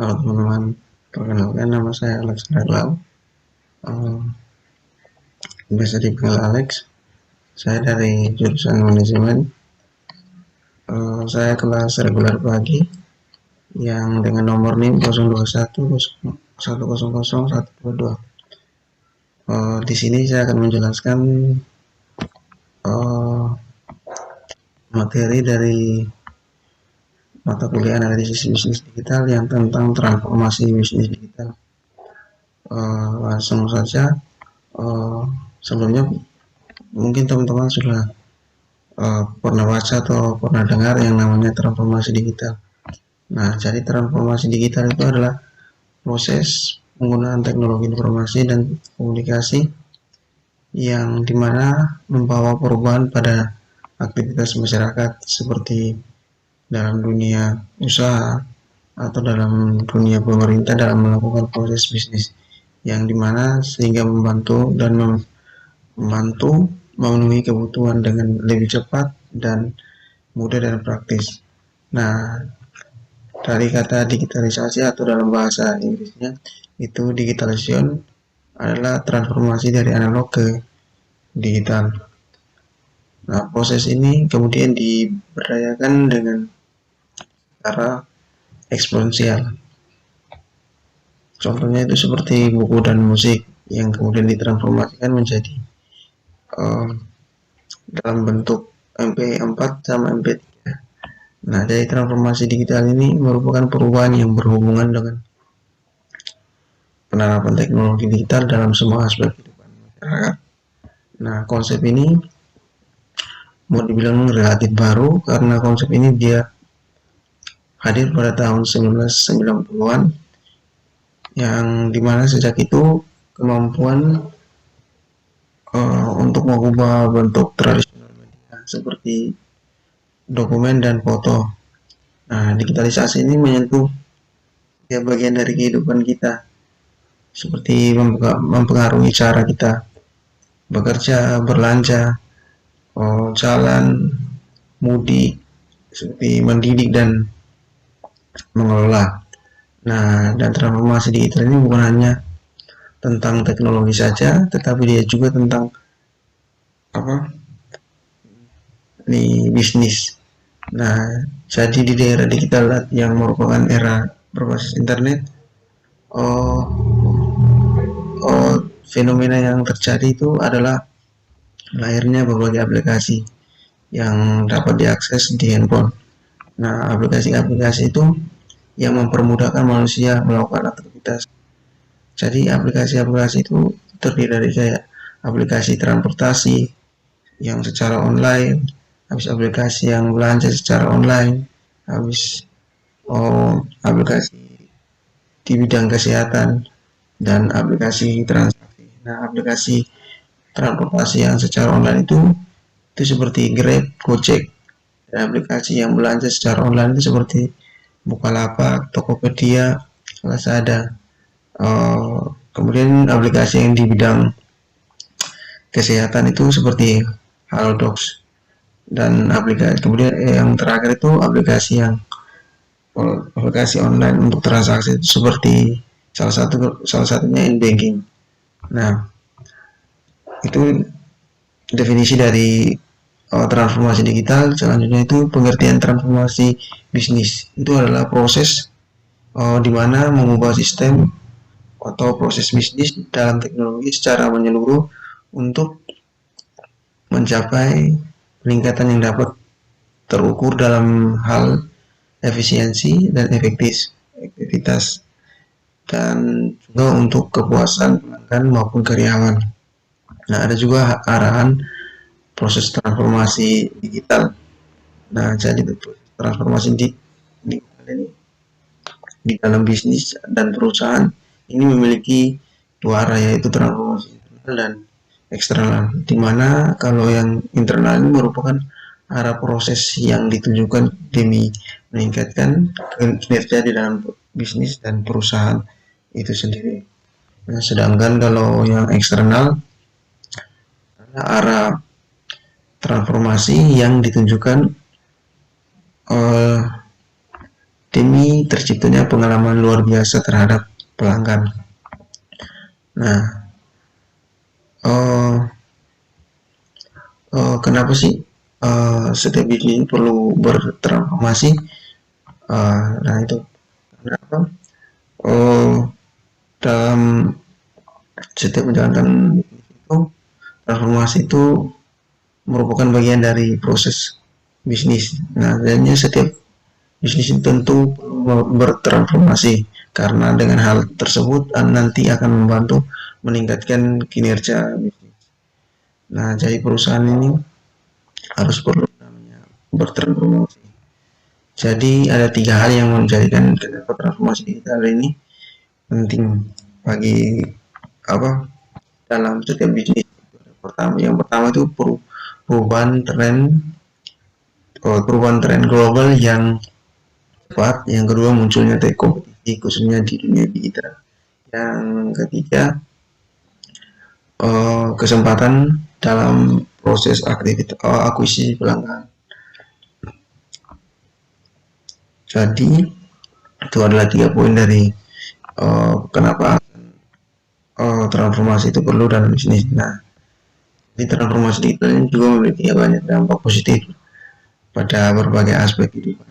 Halo teman-teman, perkenalkan nama saya Alex Raglau, biasa dipanggil Alex. Saya dari jurusan manajemen. Saya kelas reguler pagi yang dengan nomor NIM 0211000122. Di sini saya akan menjelaskan uh, materi dari mata kuliah analisis bisnis digital yang tentang transformasi bisnis digital. Langsung saja. Sebelumnya mungkin teman-teman sudah pernah baca atau pernah dengar yang namanya transformasi digital. Nah, jadi transformasi digital itu adalah proses penggunaan teknologi informasi dan komunikasi yang dimana membawa perubahan pada aktivitas masyarakat seperti dalam dunia usaha atau dalam dunia pemerintah dalam melakukan proses bisnis yang dimana sehingga membantu memenuhi kebutuhan dengan lebih cepat dan mudah dan praktis. Nah, dari kata digitalisasi atau dalam bahasa Inggrisnya itu digitalization adalah transformasi dari analog ke digital. Nah, proses ini kemudian diberdayakan dengan cara eksponensial. Contohnya itu seperti buku dan musik yang kemudian ditransformasikan menjadi uh, dalam bentuk MP4 sama MP3. Nah, dari transformasi digital ini merupakan perubahan yang berhubungan dengan penerapan teknologi digital dalam semua aspek kehidupan masyarakat. Nah, konsep ini mau dibilang relatif baru karena konsep ini dia hadir pada tahun 1990-an yang dimana sejak itu kemampuan untuk mengubah bentuk tradisional media seperti dokumen dan foto. Nah, digitalisasi ini menyentuh ya bagian dari kehidupan kita seperti mempengaruhi cara kita bekerja, berlanja, jalan, mudik, seperti mendidik dan mengelola. Nah, dan transformasi digital ini bukan hanya tentang teknologi saja, tetapi dia juga tentang apa? Nih bisnis. Nah, jadi di daerah digital yang merupakan era berbasis internet, oh, fenomena yang terjadi itu adalah lahirnya berbagai aplikasi yang dapat diakses di handphone. Nah, aplikasi-aplikasi itu yang mempermudahkan manusia melakukan aktivitas. Jadi aplikasi-aplikasi itu terdiri dari kayak aplikasi transportasi yang secara online, habis aplikasi yang belanja secara online, habis aplikasi di bidang kesehatan dan aplikasi transaksi. Nah, aplikasi transportasi yang secara online itu seperti Grab, Gojek. Dan aplikasi yang belanja secara online itu seperti Bukalapak, Tokopedia, Lazada. Kemudian aplikasi yang di bidang kesehatan itu seperti Halodocs dan aplikasi kemudian yang terakhir itu aplikasi online untuk transaksi itu seperti salah satunya in-banking. Nah, itu definisi dari transformasi digital. Selanjutnya itu pengertian transformasi bisnis. Itu adalah proses di mana mengubah sistem atau proses bisnis dalam teknologi secara menyeluruh untuk mencapai peningkatan yang dapat terukur dalam hal efisiensi dan efektivitas dan juga untuk kepuasan pelanggan maupun karyawan. Nah, ada juga arahan proses transformasi digital. Nah, jadi transformasi di dalam bisnis dan perusahaan ini memiliki dua arah, yaitu transformasi internal dan eksternal. Dimana kalau yang internal ini merupakan arah proses yang ditujukan demi meningkatkan kinerja di dalam bisnis dan perusahaan itu sendiri. Nah, sedangkan kalau yang eksternal arah transformasi yang ditunjukkan demi terciptanya pengalaman luar biasa terhadap pelanggan. Nah, kenapa sih setiap bisnis perlu bertransformasi? Nah itu kenapa? Dalam setiap menjalankan itu, transformasi itu merupakan bagian dari proses bisnis. Nah, adanya setiap bisnis tentu bertransformasi karena dengan hal tersebut nanti akan membantu meningkatkan kinerja bisnis. Nah, jadi perusahaan ini harus perlu namanya bertransformasi. Jadi ada 3 hal yang menjadikan transformasi digital ini penting bagi dalam setiap bisnis. Yang pertama itu perubahan tren global yang cepat. Yang kedua munculnya kompetisi khususnya di dunia digital. Yang ketiga kesempatan dalam proses akuisisi pelanggan. Jadi itu adalah 3 poin dari kenapa transformasi itu perlu dalam bisnis. Nah, di transformasi digital ini juga memiliki banyak dampak positif pada berbagai aspek kehidupan.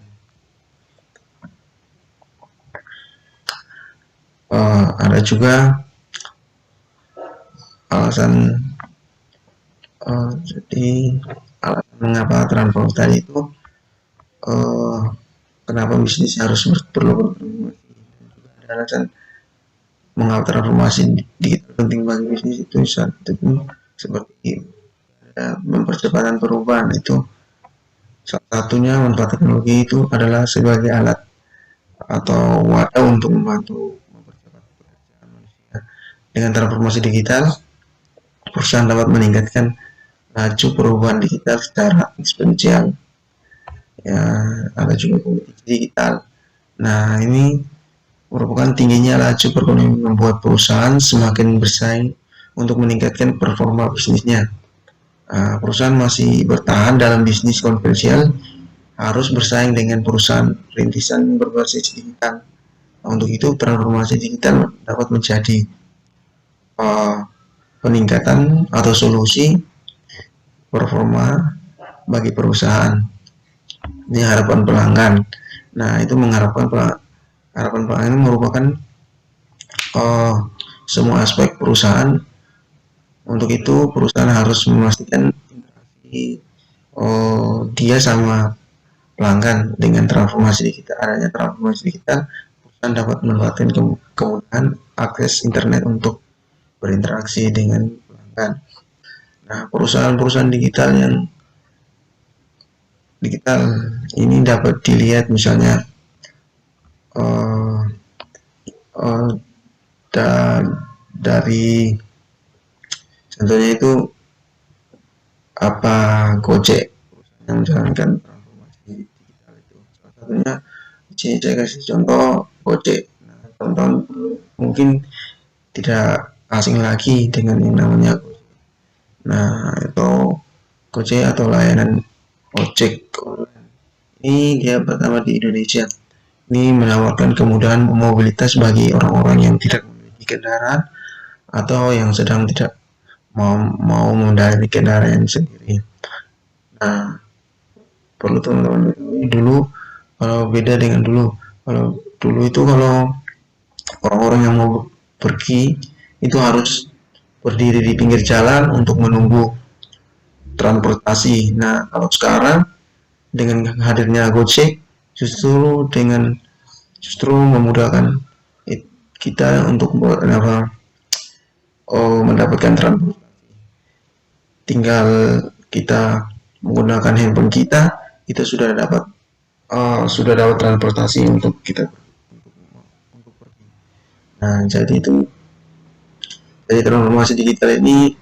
Ada juga alasan jadi alasan mengapa transformasi tadi itu kenapa bisnis harus perlu bertransformasi. Ada alasan mengapa transformasi digital penting bagi bisnis itu seperti mempercepat perubahan. Itu salah satunya manfaat teknologi itu adalah sebagai alat atau wadah untuk membantu mempercepat pekerjaan manusia. Dengan transformasi digital, perusahaan dapat meningkatkan laju perubahan digital secara eksponensial. Ya, ada juga kompetisi digital. Nah, ini merupakan tingginya laju perekonomian membuat perusahaan semakin bersaing untuk meningkatkan performa bisnisnya. Perusahaan masih bertahan dalam bisnis konvensional harus bersaing dengan perusahaan rintisan berbasis digital. Untuk itu transformasi digital dapat menjadi peningkatan atau solusi performa bagi perusahaan. Ini harapan pelanggan. Nah, itu mengharapkan harapan pelanggan ini merupakan semua aspek perusahaan. Untuk itu perusahaan harus memastikan interaksi dia sama pelanggan. Dengan transformasi digital, adanya transformasi digital, perusahaan dapat memanfaatkan kemudahan akses internet untuk berinteraksi dengan pelanggan. Nah, perusahaan-perusahaan digital yang digital ini dapat dilihat misalnya dari contohnya itu Gojek yang menjalankan transformasi digital itu. Salah satunya saya kasih contoh Gojek. Nah, teman-teman mungkin tidak asing lagi dengan yang namanya Gojek. Nah, itu Gojek atau layanan ojek online. Ini dia pertama di Indonesia. Ini menawarkan kemudahan mobilitas bagi orang-orang yang tidak memiliki kendaraan atau yang sedang tidak mau mengendarai kendaraan sendiri. Nah, perlu teman-teman dulu kalau beda dengan dulu. Kalau dulu itu kalau orang-orang yang mau pergi itu harus berdiri di pinggir jalan untuk menunggu transportasi. Nah, kalau sekarang dengan hadirnya Gojek justru memudahkan kita untuk mendapatkan transportasi. Tinggal kita menggunakan handphone kita sudah dapat transportasi untuk kita untuk pergi. Nah, jadi transformasi digital ini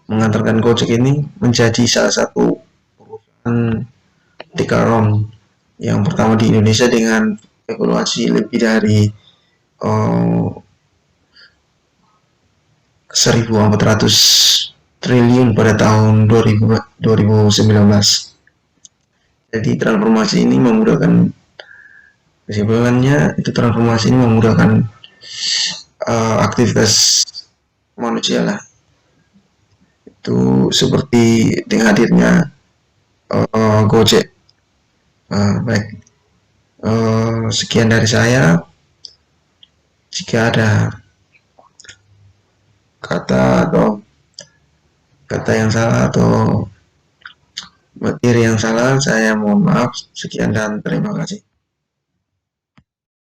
mengantarkan Gojek ini menjadi salah satu perusahaan Dekaron yang pertama di Indonesia dengan valuasi lebih dari 1.400 triliun pada tahun 2019. Jadi transformasi ini memudahkan Kesimpulannya, itu transformasi ini memudahkan aktivitas manusia lah. Itu seperti dengan hadirnya Gojek. Baik, sekian dari saya. Jika ada kata yang salah atau materi yang salah, saya mohon maaf. Sekian dan terima kasih.